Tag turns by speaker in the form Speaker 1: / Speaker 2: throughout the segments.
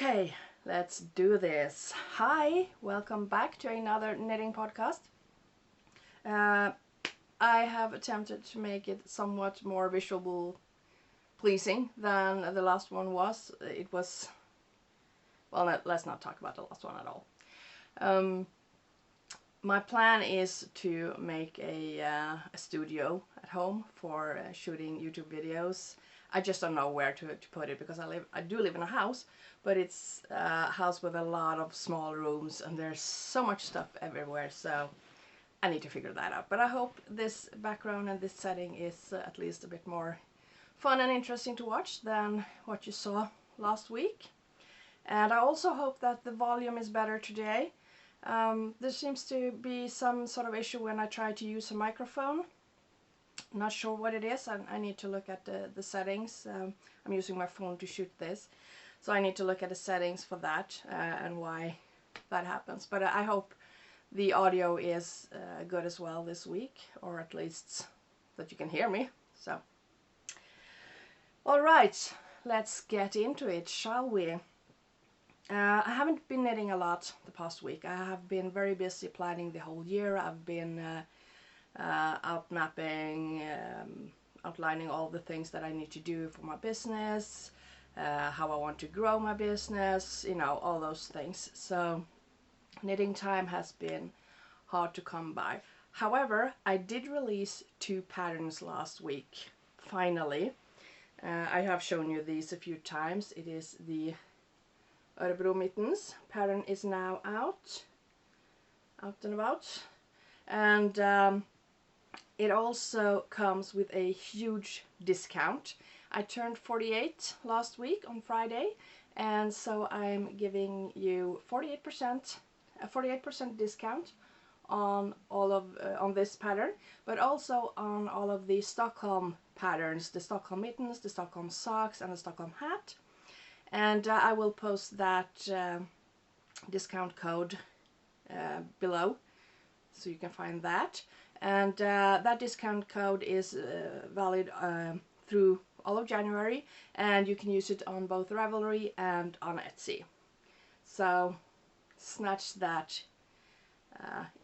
Speaker 1: Okay, let's do this. Hi, welcome back to another knitting podcast. I have attempted to make it somewhat more visual pleasing than the last one was. It was, well, let's not talk about the last one at all. My plan is to make a studio at home for shooting YouTube videos. I just don't know where to put it because I do live in a house, but it's a house with a lot of small rooms and there's so much stuff everywhere, so I need to figure that out. But I hope this background and this setting is at least a bit more fun and interesting to watch than what you saw last week. And I also hope that the volume is better today. There seems to be some sort of issue when I try to use a microphone. I'm not sure what it is. I need to look at the settings. I'm using my phone to shoot this, so I need to look at the settings for that and why that happens. But I hope the audio is good as well this week, or at least that you can hear me. So, all right, let's get into it, shall we? I haven't been knitting a lot the past week. I have been very busy planning the whole year. I've been out mapping, outlining all the things that I need to do for my business, how I want to grow my business, you know, all those things. So knitting time has been hard to come by. However, I did release 2 patterns last week, finally. I have shown you these a few times. It is the Örebro mittens pattern is now out and about, and it also comes with a huge discount. I turned 48 last week on Friday, and so I'm giving you 48% a 48% discount on all of on this pattern, but also on all of the Stockholm patterns, the Stockholm mittens, the Stockholm socks, and the Stockholm hat. And I will post that discount code below, so you can find that. And that discount code is valid through all of January, and you can use it on both Ravelry and on Etsy. So snatch that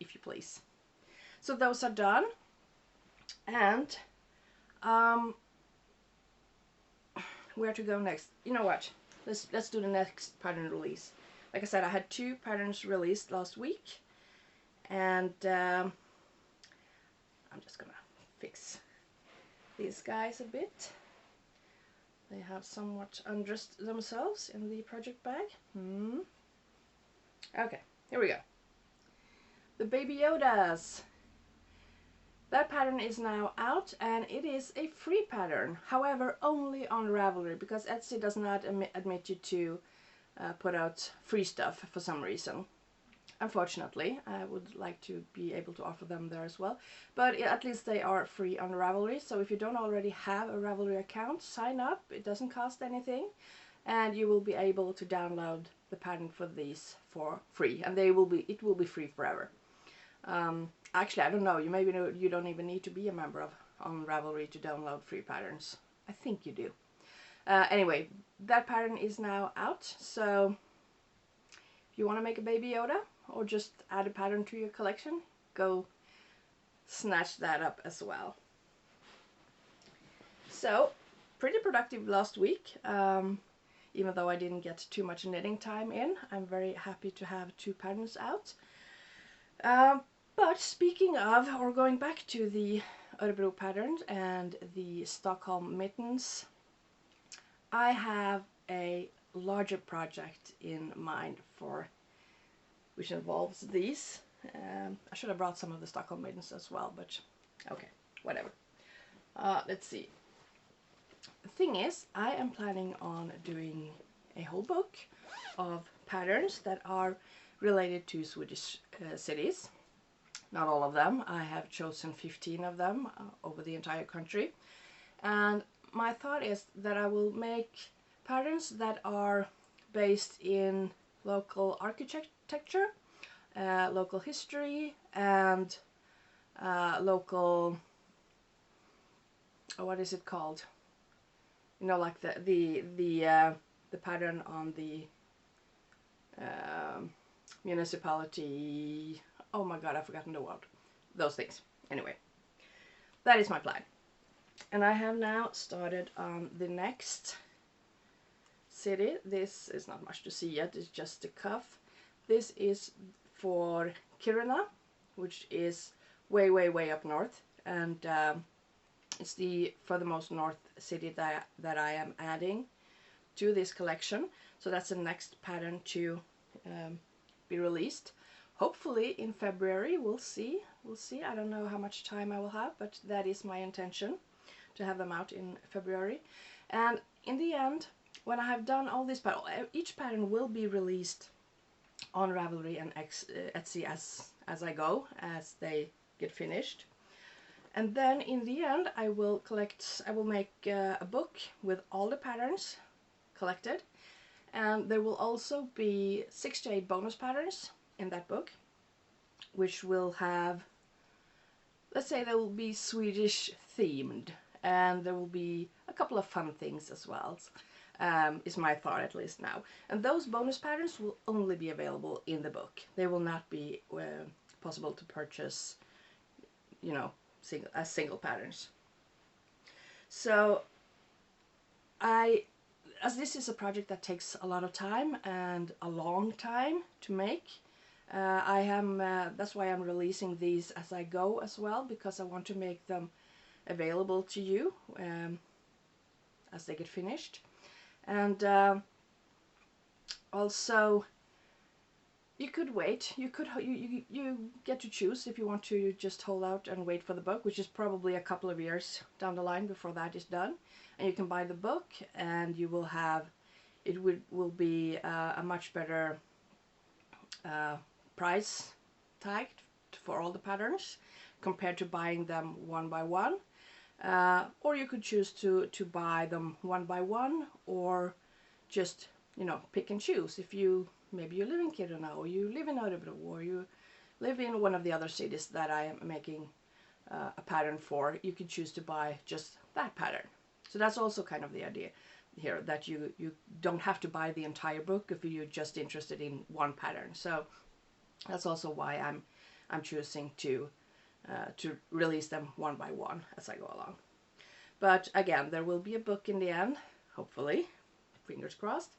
Speaker 1: if you please. So those are done, and where to go next? You know what? Let's do the next pattern release. Like I said, I had 2 patterns released last week, and I'm just gonna fix these guys a bit. They have somewhat undressed themselves in the project bag. Okay, here we go. The Baby Yodas. That pattern is now out, and it is a free pattern, however only on Ravelry, because Etsy does not admit you to put out free stuff for some reason. Unfortunately, I would like to be able to offer them there as well, but at least they are free on Ravelry. So if you don't already have a Ravelry account, sign up. It doesn't cost anything, and you will be able to download the pattern for these for free, and it will be free forever. Actually, I don't know. You don't even need to be a member on Ravelry to download free patterns. I think you do. Anyway, that pattern is now out. So if you want to make a Baby Yoda or just add a pattern to your collection, go snatch that up as well. So pretty productive last week. Even though I didn't get too much knitting time in, I'm very happy to have 2 patterns out. But speaking of, or going back to the Örebro pattern and the Stockholm mittens, I have a larger project in mind which involves these. I should have brought some of the Stockholm mittens as well, but okay, whatever. Let's see. The thing is, I am planning on doing a whole book of patterns that are related to Swedish cities. Not all of them. I have chosen 15 of them over the entire country. And my thought is that I will make patterns that are based in local architecture, local history, and local, what is it called? You know, like the pattern on the municipality. Oh my god, I've forgotten the word. Those things. Anyway, that is my plan. And I have now started on the next city. This is not much to see yet, it's just the cuff. This is for Kiruna, which is way, way, way up north. And it's the furthermost north city that I am adding to this collection. So that's the next pattern to be released. Hopefully in February, we'll see. We'll see. I don't know how much time I will have, but that is my intention, to have them out in February. And in the end, when I have done all this pattern, each pattern will be released on Ravelry and Etsy as I go, as they get finished. And then in the end, I will make a book with all the patterns collected. And there will also be 6 to 8 bonus patterns in that book, which will have, let's say, they will be Swedish themed, and there will be a couple of fun things as well, is my thought at least now. And those bonus patterns will only be available in the book. They will not be possible to purchase, you know, as single patterns. So as this is a project that takes a lot of time and a long time to make, that's why I'm releasing these as I go as well, because I want to make them available to you as they get finished. And also, you could wait. You get to choose if you want to just hold out and wait for the book, which is probably a couple of years down the line before that is done. And you can buy the book, and you will have, it will be a much better price tag for all the patterns compared to buying them one by one. Or you could choose to buy them one by one, or just, you know, pick and choose. If maybe you live in Kiruna, or you live in Örebro, or you live in one of the other cities that I am making a pattern for, you can choose to buy just that pattern. So that's also kind of the idea here, that you don't have to buy the entire book if you're just interested in one pattern. So that's also why I'm choosing to release them one by one as I go along. But again, there will be a book in the end, hopefully, fingers crossed.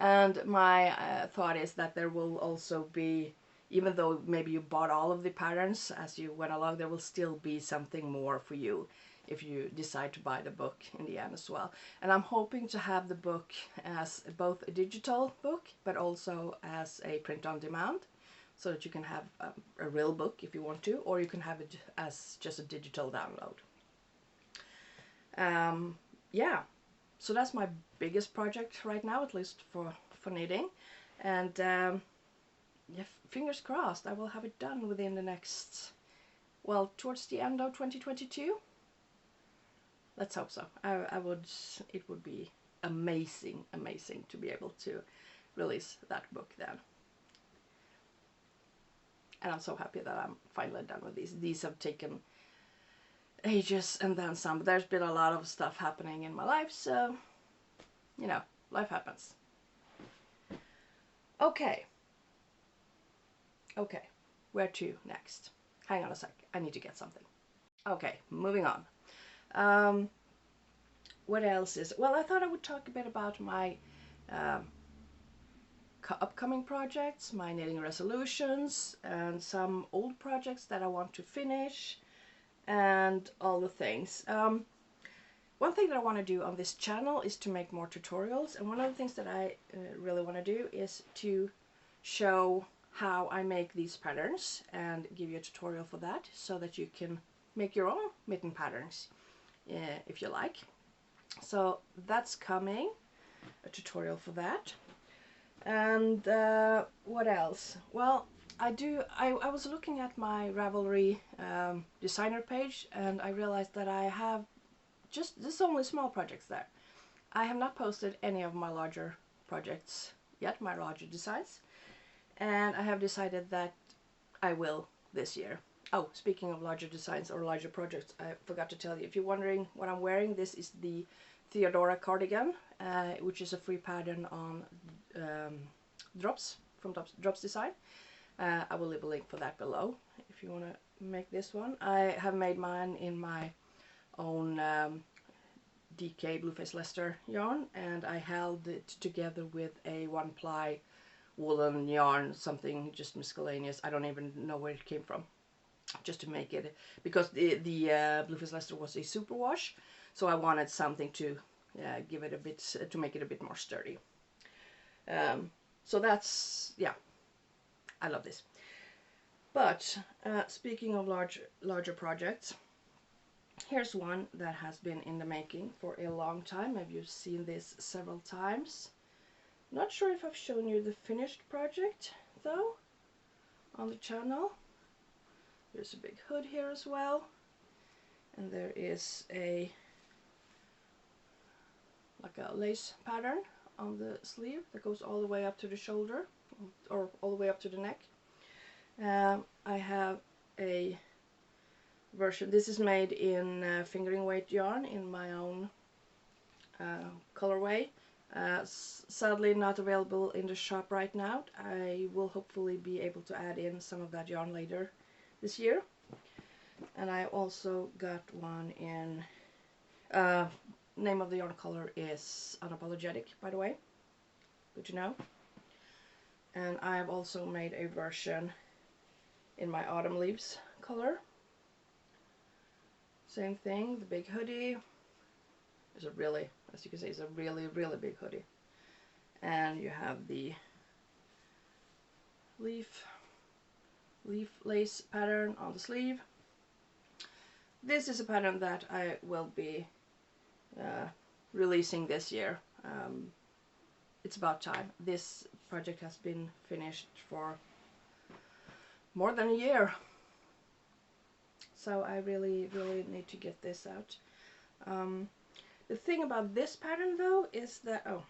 Speaker 1: And my thought is that there will also be, even though maybe you bought all of the patterns as you went along, there will still be something more for you if you decide to buy the book in the end as well. And I'm hoping to have the book as both a digital book, but also as a print on demand, so that you can have a real book if you want to, or you can have it as just a digital download. Yeah, so that's my biggest project right now, at least for knitting. And yeah, fingers crossed I will have it done within the next, well, towards the end of 2022. Let's hope so. It would be amazing to be able to release that book then. And I'm so happy that I'm finally done with these. These have taken ages and then some. But there's been a lot of stuff happening in my life, so, you know, life happens. Okay. Okay, where to next? Hang on a sec, I need to get something. Okay, moving on. What else is... Well, I thought I would talk a bit about my upcoming projects, my knitting resolutions, and some old projects that I want to finish, and all the things. One thing that I want to do on this channel is to make more tutorials, and one of the things that I really want to do is to show how I make these patterns and give you a tutorial for that, so that you can make your own mitten patterns if you like. So that's coming, a tutorial for that. And what else? Well, I was looking at my Ravelry designer page, and I realized that I have there's only small projects there. I have not posted any of my larger projects yet, my larger designs, and I have decided that I will this year. Oh, speaking of larger designs or larger projects, I forgot to tell you, if you're wondering what I'm wearing, this is the Theodora cardigan, which is a free pattern on Drops from Drops Design. I will leave a link for that below if you want to make this one. I have made mine in my own DK Blueface Leicester yarn, and I held it together with a 1-ply woolen yarn, something just miscellaneous. I don't even know where it came from, just to make it, because the Blueface Leicester was a superwash, so I wanted something to give it a bit, to make it a bit more sturdy. So that's, yeah, I love this. But speaking of larger projects, here's one that has been in the making for a long time. You've seen this several times. Not sure if I've shown you the finished project though on the channel. There's a big hood here as well, and there is like a lace pattern on the sleeve that goes all the way up to the shoulder, or all the way up to the neck. I have a version. This is made in fingering weight yarn in my own colorway. Sadly not available in the shop right now. I will hopefully be able to add in some of that yarn later this year. And I also got one in, name of the yarn color is Unapologetic, by the way, good to know. And I've also made a version in my Autumn Leaves color. Same thing, the big hoodie. It's a really, as you can see, it's a really big hoodie. And you have the leaf lace pattern on the sleeve. This is a pattern that I will be releasing this year. It's about time. This project has been finished for more than a year. So I really need to get this out. The thing about this pattern though is that, oh,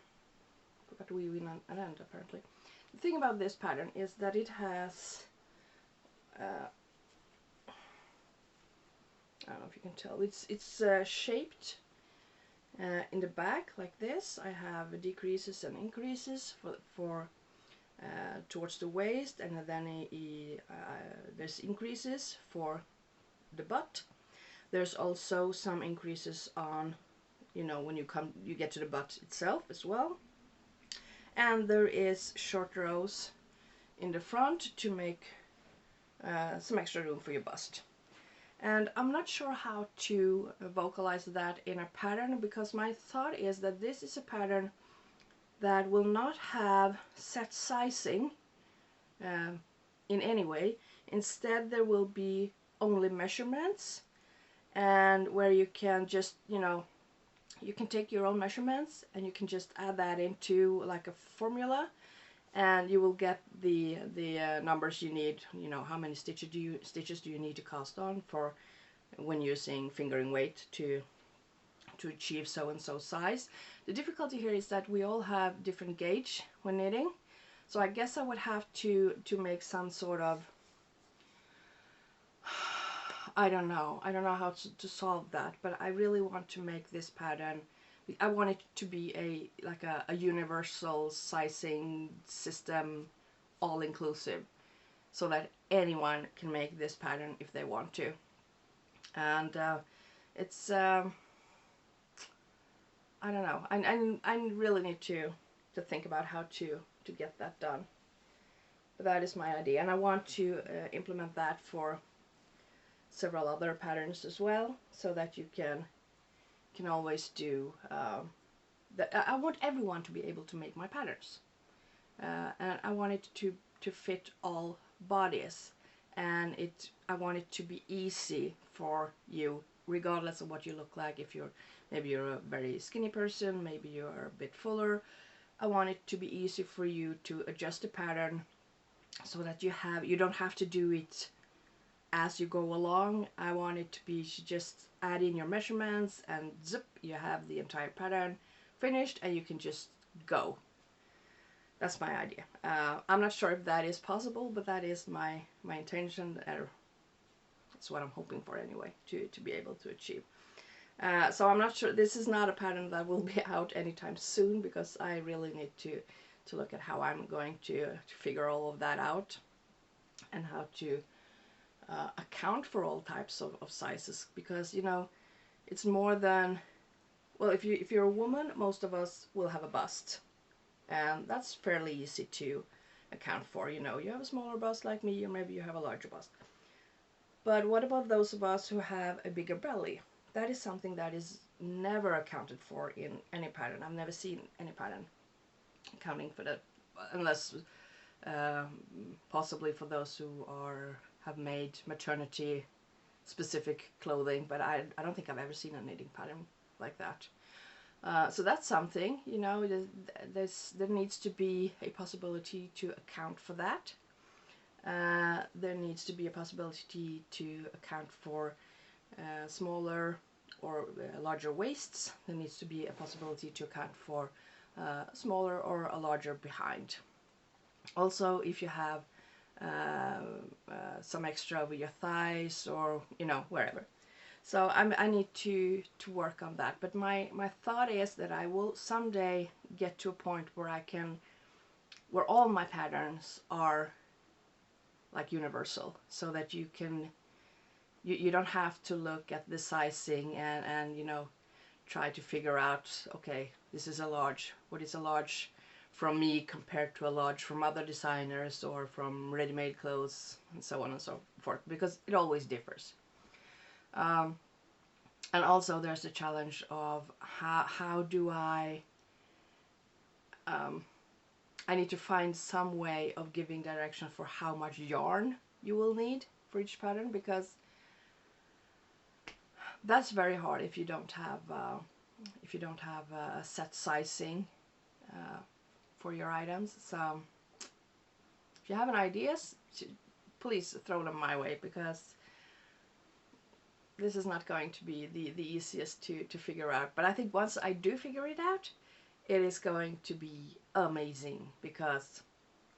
Speaker 1: forgot to weave in an end apparently. The thing about this pattern is that it has, I don't know if you can tell, it's shaped in the back like this. I have decreases and increases for towards the waist, and then there's increases for the butt. There's also some increases on, you know, when you get to the butt itself as well. And there is short rows in the front to make some extra room for your bust. And I'm not sure how to vocalize that in a pattern, because my thought is that this is a pattern that will not have set sizing in any way. Instead there will be only measurements, and where you can just, you know, you can take your own measurements and you can just add that into like a formula, and you will get the numbers you need. You know, how many stitches do you need to cast on for when using fingering weight to achieve so and so size. The difficulty here is that we all have different gauge when knitting, so I guess I would have to make some sort of, I don't know how to solve that, but I really want to make this pattern, I want it to be like a universal sizing system, all-inclusive, so that anyone can make this pattern if they want to. And it's I don't know, I really need to think about how to get that done. But that is my idea, and I want to implement that for several other patterns as well, so that you can always do I want everyone to be able to make my patterns, and I want it to fit all bodies, and I want it to be easy for you regardless of what you look like. If maybe you're a very skinny person, maybe you're a bit fuller, I want it to be easy for you to adjust the pattern, so that you don't have to do it as you go along. I want it to be just add in your measurements and zip, you have the entire pattern finished and you can just go. That's my idea. I'm not sure if that is possible, but that is my intention. That's what I'm hoping for anyway, to be able to achieve. So I'm not sure, this is not a pattern that will be out anytime soon, because I really need to to look at how I'm going to figure all of that out, and how to account for all types of sizes, because you know it's more than, well, if you're a woman, most of us will have a bust, and that's fairly easy to account for. You know, you have a smaller bust like me, or maybe you have a larger bust. But what about those of us who have a bigger belly? That is something that is never accounted for in any pattern. I've never seen any pattern accounting for that, unless possibly for those who have made maternity specific clothing, but I don't think I've ever seen a knitting pattern like that. So that's something, you know, there needs to be a possibility to account for that. There needs to be a possibility to account for smaller or larger waists. There needs to be a possibility to account for smaller or a larger behind. Also, if you have some extra over your thighs, or you know, wherever. So I need to work on that. But my thought is that I will someday get to a point where all my patterns are like universal, so that you don't have to look at the sizing and you know, try to figure out, okay, this is a large, what is a large from me compared to a large from other designers or from ready-made clothes, and so on and so forth, because it always differs. And also there's the challenge of how do I need to find some way of giving direction for how much yarn you will need for each pattern, because that's very hard if you don't have a set sizing for your items. So if you have any ideas, please throw them my way, because this is not going to be the easiest to figure out. But I think once I do figure it out, it is going to be amazing, because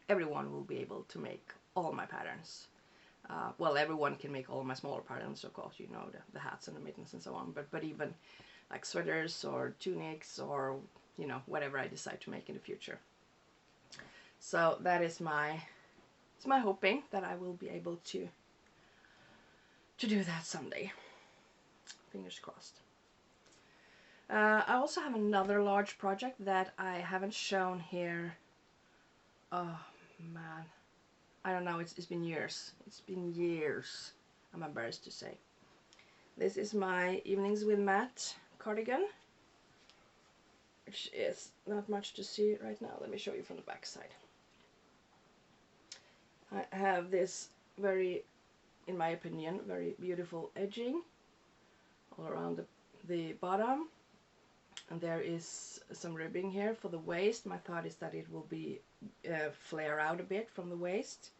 Speaker 1: everyone will be able to make all my patterns. Well, everyone can make all my smaller patterns, of course, you know, the hats and the mittens and so on, but even like sweaters or tunics, or you know, whatever I decide to make in the future. So that is it's my hoping that I will be able to do that someday. Fingers crossed. I also have another large project that I haven't shown here. Oh man, I don't know, it's been years. It's been years, I'm embarrassed to say. This is my Evenings with Matt cardigan, which is not much to see right now. Let me show you from the back side. I have this very, in my opinion, very beautiful edging all around the bottom, and there is some ribbing here for the waist. My thought is that it will be flare out a bit from the waist,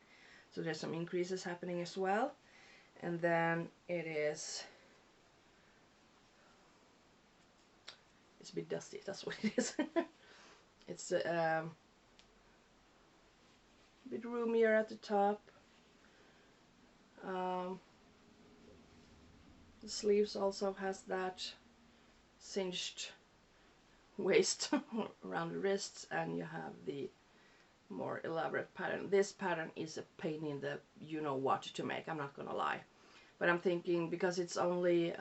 Speaker 1: so there's some increases happening as well. And then it's a bit dusty, that's what it is. It's a bit roomier at the top. The sleeves also has that cinched waist around the wrists, and you have the more elaborate pattern. This pattern is a pain in the you-know-what to make, I'm not gonna lie. But I'm thinking, because it's only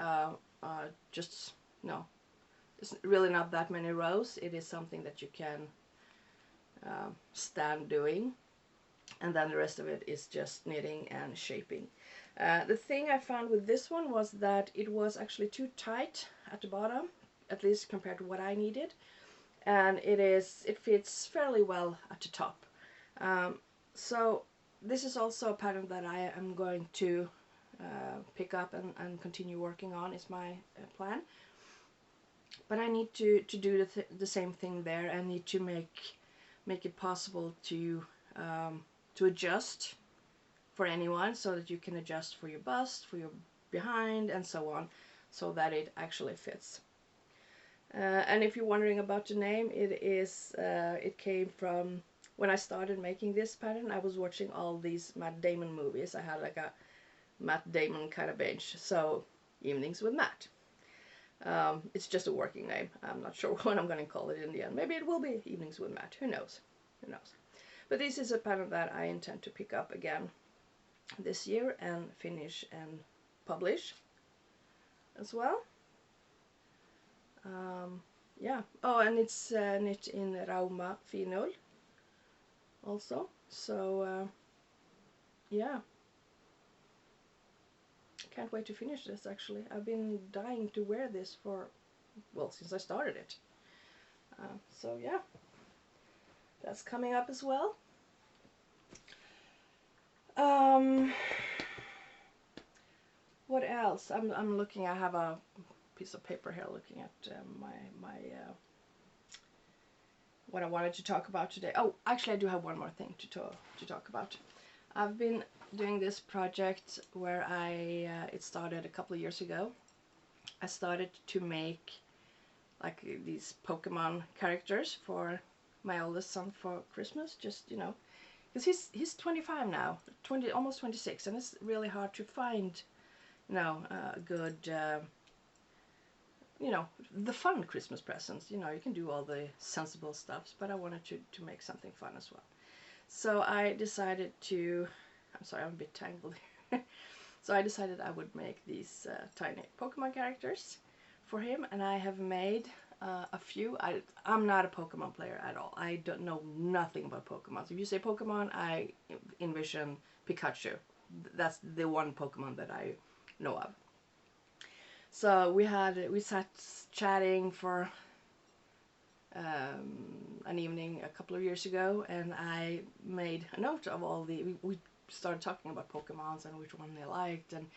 Speaker 1: just, no, it's really not that many rows, it is something that you can stand doing, and then the rest of it is just knitting and shaping. The thing I found with this one was that it was actually too tight at the bottom, at least compared to what I needed, and it fits fairly well at the top. So this is also a pattern that I am going to pick up and continue working on, is my plan. But I need to do the same thing there. I need to make it possible to adjust for anyone, so that you can adjust for your bust, for your behind, and so on, so that it actually fits. And if you're wondering about the name, it came from when I started making this pattern. I was watching all these Matt Damon movies. I had like a Matt Damon kind of binge, so Evenings with Matt. It's just a working name. I'm not sure what I'm going to call it in the end. Maybe it will be Evenings with Matt, who knows. who knows. But this is a pattern that I intend to pick up again this year and finish and publish as well. Yeah. Oh, and it's knit in Rauma Finull also. So yeah. Can't wait to finish this actually. I've been dying to wear this for, well, since I started it. So yeah. That's coming up as well. What else? I'm looking. I have a piece of paper here looking at my what I wanted to talk about today. Oh, actually, I do have one more thing to talk about. I've been doing this project where it started a couple of years ago. I started to make like these Pokemon characters for my oldest son for Christmas. Just, you know, because he's 25 now, almost 26, and it's really hard to find, you know, good, you know, the fun Christmas presents. You know, you can do all the sensible stuffs, but I wanted to make something fun as well. So I decided to, I'm sorry, I'm a bit tangled here. So I decided I would make these tiny Pokemon characters for him, and I have made a few. I'm not a Pokemon player at all. I don't know nothing about Pokemon. So if you say Pokemon, I envision Pikachu. That's the one Pokemon that I know of. So we sat chatting for an evening a couple of years ago, and I made a note of all we started talking about Pokemons and which one they liked, and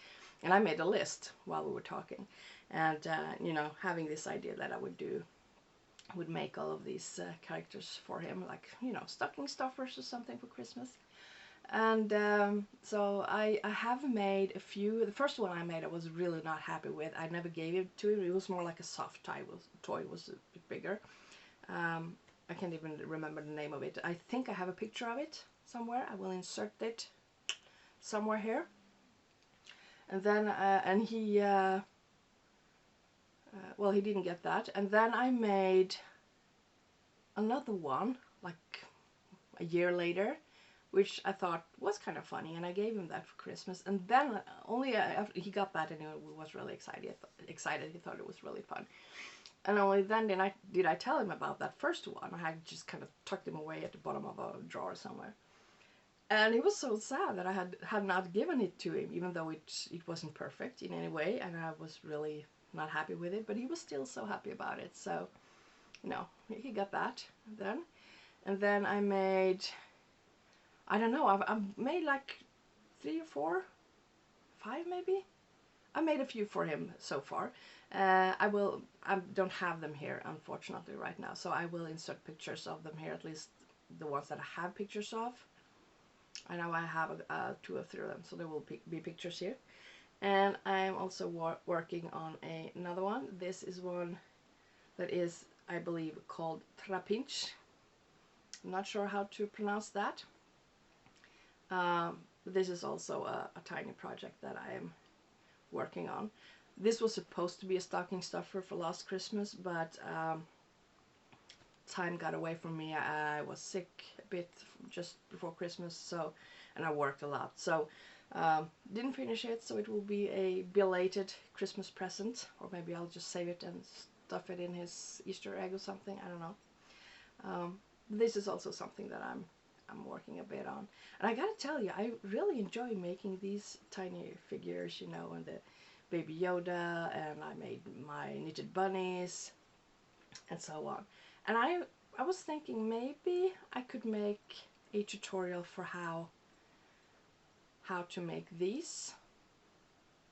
Speaker 1: I made a list while we were talking, and you know, having this idea that I would make all of these characters for him, like, you know, stocking stuffers or something for Christmas. And so I have made a few. The first one I made I was really not happy with. I never gave it to him. It was more like a soft toy. It was a bit bigger. I can't even remember the name of it. I think I have a picture of it somewhere. I will insert it somewhere here. And then and he well, he didn't get that. And then I made another one like a year later, which I thought was kind of funny, and I gave him that for Christmas. And then only after he got that, and he was really excited. He thought it was really fun. And only then did I tell him about that first one. I had just kind of tucked him away at the bottom of a drawer somewhere. And he was so sad that I had not given it to him, even though it wasn't perfect in any way, and I was really not happy with it. But he was still so happy about it. So, you know, he got that then. And then I made, I don't know, I've made like 3 or 4, 5 maybe. I made a few for him so far. I don't have them here, unfortunately, right now, so I will insert pictures of them here, at least the ones that I have pictures of. I know I have 2 or 3 of them, so there will be pictures here. And I'm also working on another one. This is one that is, I believe, called Trapinch. I'm not sure how to pronounce that. This is also a tiny project that I am working on. This was supposed to be a stocking stuffer for last Christmas, but time got away from me. I was sick a bit just before Christmas, so, and I worked a lot, so didn't finish it. So it will be a belated Christmas present, or maybe I'll just save it and stuff it in his Easter egg or something. I don't know. This is also something that I'm working a bit on, and I gotta tell you, I really enjoy making these tiny figures, you know, and the Baby Yoda, and I made my knitted bunnies and so on. And I was thinking maybe I could make a tutorial for how to make these.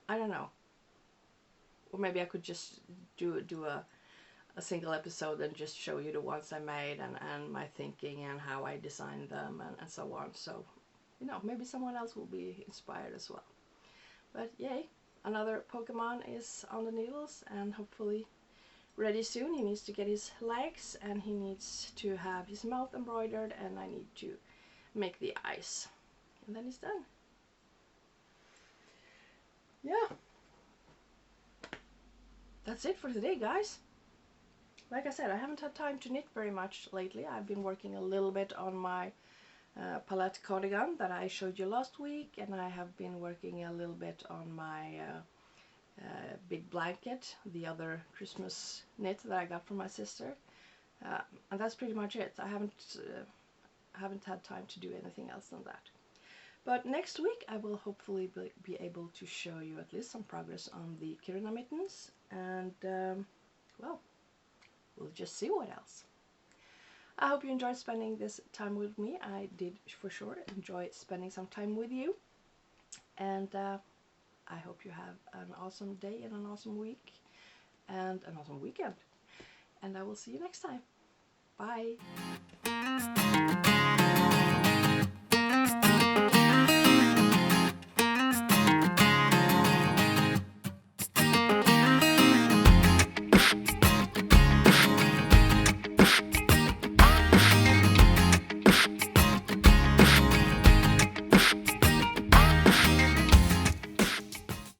Speaker 1: I don't know. Or maybe I could just do a single episode and just show you the ones I made, and my thinking and how I designed them, and so on. So, you know, maybe someone else will be inspired as well. But yay, another Pokemon is on the needles, and hopefully ready soon. He needs to get his legs, and he needs to have his mouth embroidered, and I need to make the eyes, and then he's done. Yeah, that's it for today, guys. like I said, I haven't had time to knit very much lately. I've been working a little bit on my palette cardigan that I showed you last week, and I have been working a little bit on my big blanket, the other Christmas knit that I got from my sister, and that's pretty much it. I haven't had time to do anything else than that. But next week I will hopefully be able to show you at least some progress on the Kiruna mittens, and well, we'll just see what else. I hope you enjoyed spending this time with me. I did for sure enjoy spending some time with you, and I hope you have an awesome day and an awesome week and an awesome weekend, and I will see you next time. Bye!